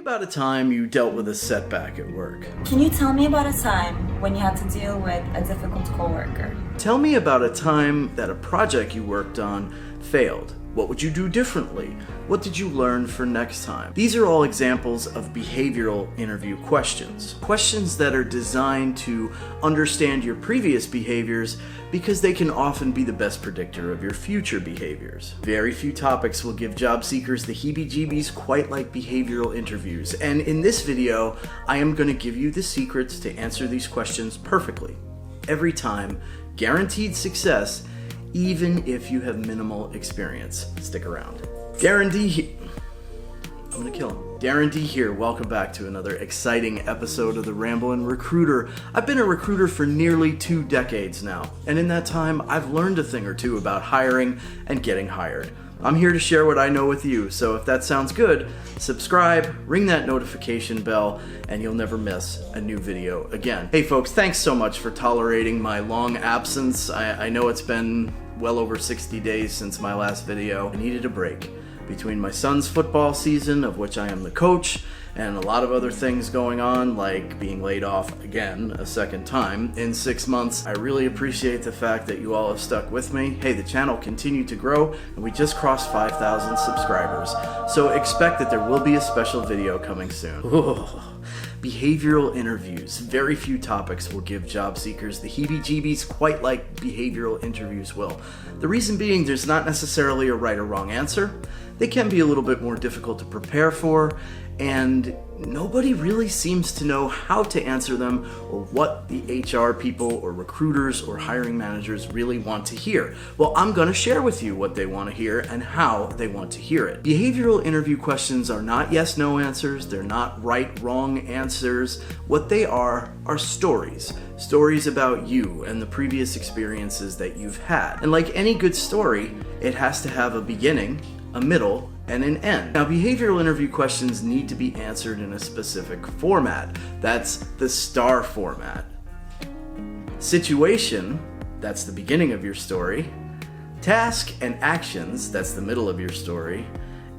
about a time you dealt with a setback at work. Can you tell me about a time when you had to deal with a difficult coworker? Tell me about a time that a project you worked on failed. What would you do differently? What did you learn for next time? These are all examples of behavioral interview questions. Questions that are designed to understand your previous behaviors because they can often be the best predictor of your future behaviors. Very few topics will give job seekers the heebie-jeebies quite like behavioral interviews. And in this video, I am going to give you the secrets to answer these questions perfectly. Every time, guaranteed success, even if you have minimal experience. Stick around. Darren D. I'm gonna kill him. Darren D here. Welcome back to another exciting episode of the Ramblin' Recruiter. I've been a recruiter for nearly 2 decades now, and in that time, I've learned a thing or two about hiring and getting hired. I'm here to share what I know with you, so if that sounds good, subscribe, ring that notification bell, and you'll never miss a new video again. Hey folks, thanks so much for tolerating my long absence. I know it's been well over 60 days since my last video. I needed a break between my son's football season, of which I am the coach, and a lot of other things going on, like being laid off again a second time in 6 months. I really appreciate the fact that you all have stuck with me. Hey, the channel continued to grow, and we just crossed 5,000 subscribers. So expect that there will be a special video coming soon. Behavioral interviews. Very few topics will give job seekers the heebie-jeebies quite like behavioral interviews will. The reason being, there's not necessarily a right or wrong answer. They can be a little bit more difficult to prepare for, and nobody really seems to know how to answer them or what the HR people or recruiters or hiring managers really want to hear. Well, I'm going to share with you what they want to hear and how they want to hear it. Behavioral interview questions are not yes/no answers. They're not right/wrong answers. What they are stories. Stories about you and the previous experiences that you've had. And like any good story, it has to have a beginning, a middle, and an end. Now, behavioral interview questions need to be answered in a specific format. That's the STAR format. Situation, that's the beginning of your story. Task and actions, that's the middle of your story.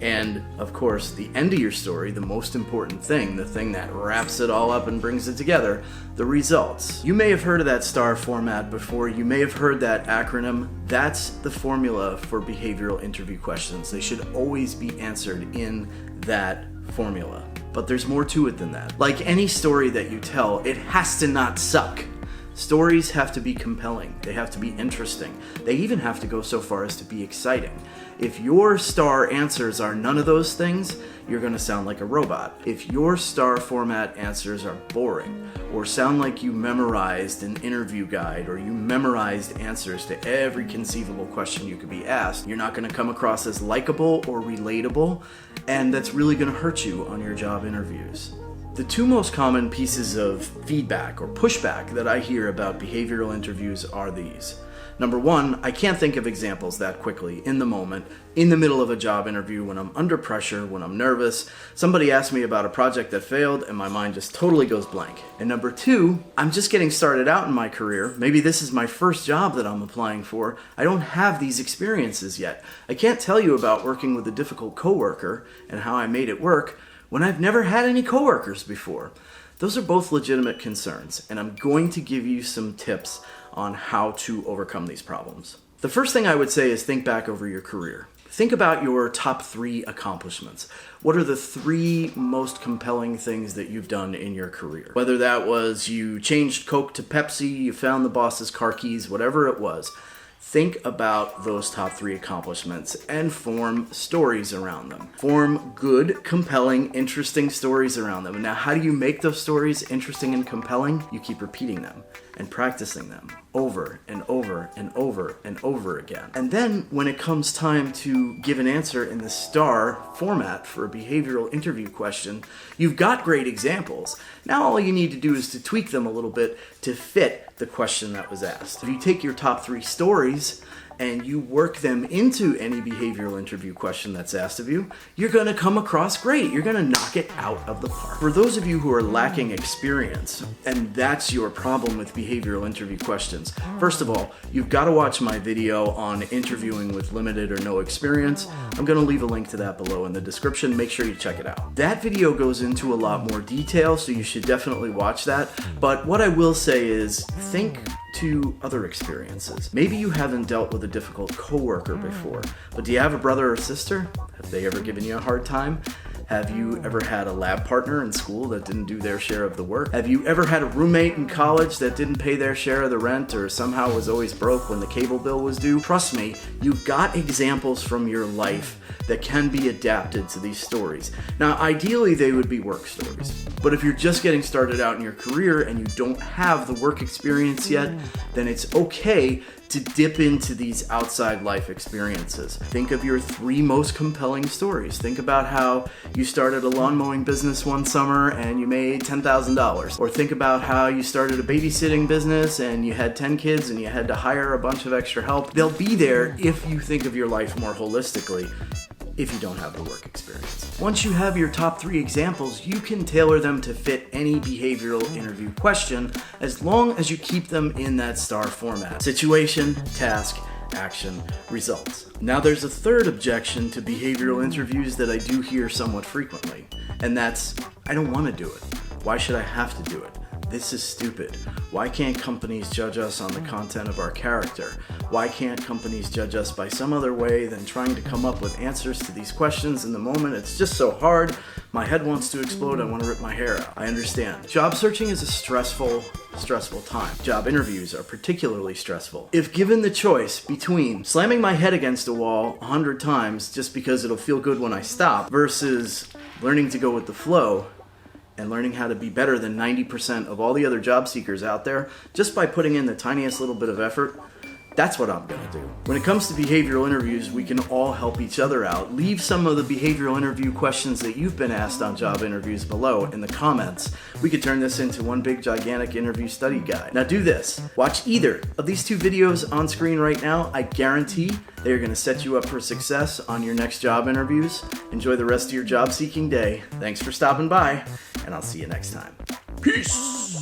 And, of course, the end of your story, the most important thing, the thing that wraps it all up and brings it together, the results. You may have heard of that STAR format before. You may have heard that acronym. That's the formula for behavioral interview questions. They should always be answered in that formula. But there's more to it than that. Like any story that you tell, it has to not suck. Stories have to be compelling. They have to be interesting. They even have to go so far as to be exciting. If your STAR answers are none of those things, you're going to sound like a robot. If your STAR format answers are boring or sound like you memorized an interview guide or you memorized answers to every conceivable question you could be asked, you're not going to come across as likable or relatable, and that's really going to hurt you on your job interviews. The 2 most common pieces of feedback or pushback that I hear about behavioral interviews are these. Number 1, I can't think of examples that quickly, in the moment, in the middle of a job interview, when I'm under pressure, when I'm nervous. Somebody asks me about a project that failed and my mind just totally goes blank. And number 2, I'm just getting started out in my career. Maybe this is my first job that I'm applying for. I don't have these experiences yet. I can't tell you about working with a difficult coworker and how I made it work when I've never had any coworkers before. Those are both legitimate concerns, and I'm going to give you some tips on how to overcome these problems. The first thing I would say is think back over your career. Think about your top 3 accomplishments. What are the 3 most compelling things that you've done in your career? Whether that was you changed Coke to Pepsi, you found the boss's car keys, whatever it was. Think about those top 3 accomplishments and form stories around them. Form good, compelling, interesting stories around them. And now, how do you make those stories interesting and compelling? You keep repeating them and practicing them over and over and over and over again. And then when it comes time to give an answer in the STAR format for a behavioral interview question, you've got great examples. Now all you need to do is to tweak them a little bit to fit the question that was asked. If you take your top 3 stories and you work them into any behavioral interview question that's asked of you, you're going to come across great. You're going to knock it out of the park. For those of you who are lacking experience, and that's your problem with behavioral interview questions, first of all, you've got to watch my video on interviewing with limited or no experience. I'm going to leave a link to that below in the description. Make sure you check it out. That video goes into a lot more detail, so you should definitely watch that. But what I will say is, think to other experiences. Maybe you haven't dealt with a difficult coworker before, but do you have a brother or sister? Have they ever given you a hard time? Have you ever had a lab partner in school that didn't do their share of the work? Have you ever had a roommate in college that didn't pay their share of the rent or somehow was always broke when the cable bill was due? Trust me, you've got examples from your life that can be adapted to these stories. Now, ideally, they would be work stories. But if you're just getting started out in your career and you don't have the work experience yet, then it's okay to dip into these outside life experiences. Think of your 3 most compelling stories. Think about how you started a lawn mowing business one summer and you made $10,000. Or think about how you started a babysitting business and you had 10 kids and you had to hire a bunch of extra help. They'll be there if you think of your life more holistically, if you don't have the work experience. Once you have your top 3 examples, you can tailor them to fit any behavioral interview question as long as you keep them in that STAR format: situation, task, action, results. Now there's a third objection to behavioral interviews that I do hear somewhat frequently, and that's, I don't want to do it. Why should I have to do it? This is stupid. Why can't companies judge us on the content of our character? Why can't companies judge us by some other way than trying to come up with answers to these questions in the moment? It's just so hard. My head wants to explode. I want to rip my hair out. I understand. Job searching is a stressful time. Job interviews are particularly stressful. If given the choice between slamming my head against a wall 100 times just because it'll feel good when I stop versus learning to go with the flow, and learning how to be better than 90% of all the other job seekers out there just by putting in the tiniest little bit of effort, that's what I'm gonna do. When it comes to behavioral interviews, we can all help each other out. Leave some of the behavioral interview questions that you've been asked on job interviews below in the comments. We could turn this into one big gigantic interview study guide. Now do this. Watch either of these 2 videos on screen right now. I guarantee they're gonna set you up for success on your next job interviews. Enjoy the rest of your job seeking day. Thanks for stopping by, and I'll see you next time. Peace!